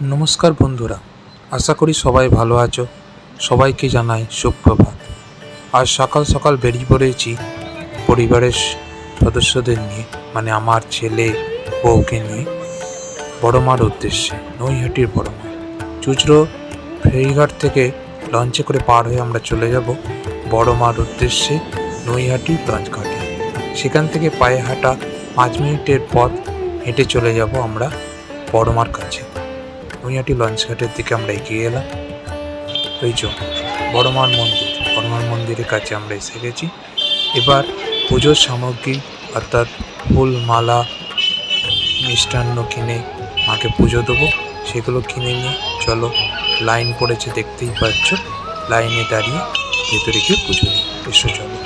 নমস্কার বন্ধুরা, আশা করি সবাই ভালো আছো। সবাইকে জানাই সুপ্রভাত। আজ সকাল সকাল বেরিয়ে পড়েছি পরিবারের সদস্যদের নিয়ে, মানে আমার ছেলে বউকে নিয়ে বড়মার উদ্দেশ্যে, নৈহাটির বড়মা। চুঁচড়ো ফেরিঘাট থেকে লঞ্চে করে পার হয়ে আমরা চলে যাব বড়মার উদ্দেশ্যে নৈহাটি লঞ্চ ঘাটে। সেখান থেকে পায়ে হাঁটা 5 মিনিটের পথ হেঁটে চলে যাব আমরা বড়মার কাছে। নৈহাটি লঞ্চ ঘাটের দিকে আমরা এগিয়ে এলাম। ওই যে বড়মার মন্দিরের কাছে আমরা এসে গেছি। এবার পুজোর সামগ্রী অর্থাৎ ফুল, মালা, মিষ্টান্ন কিনে মাকে পুজো দেবো। সেগুলো কিনে নিয়ে চলো, লাইন পড়েছে দেখতেই পাচ্ছ, লাইনে দাঁড়িয়ে ভেতরে গিয়ে পুজো দিই। এসো চলো।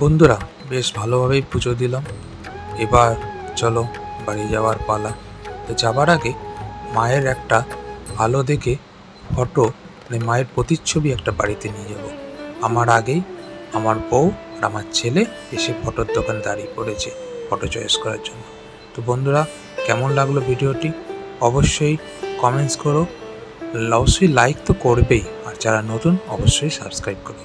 বন্ধুরা, বেশ ভালোভাবেই পুজো দিলাম। এবার চলো বাড়ি যাওয়ার পালা। তো যাবার আগে মায়ের একটা ভালো দেখে ফটো, মানে মায়ের প্রতিচ্ছবি একটা বাড়িতে নিয়ে যাব। আমার আগেই আমার বউ আর আমার ছেলে এসে ফটোর দোকানে দাঁড়িয়ে পড়েছে ফটো চয়েস করার জন্য। তো বন্ধুরা, কেমন লাগলো ভিডিওটি অবশ্যই কমেন্টস করো, অবশ্যই লাইক তো করবেই, আর যারা নতুন অবশ্যই সাবস্ক্রাইব করো।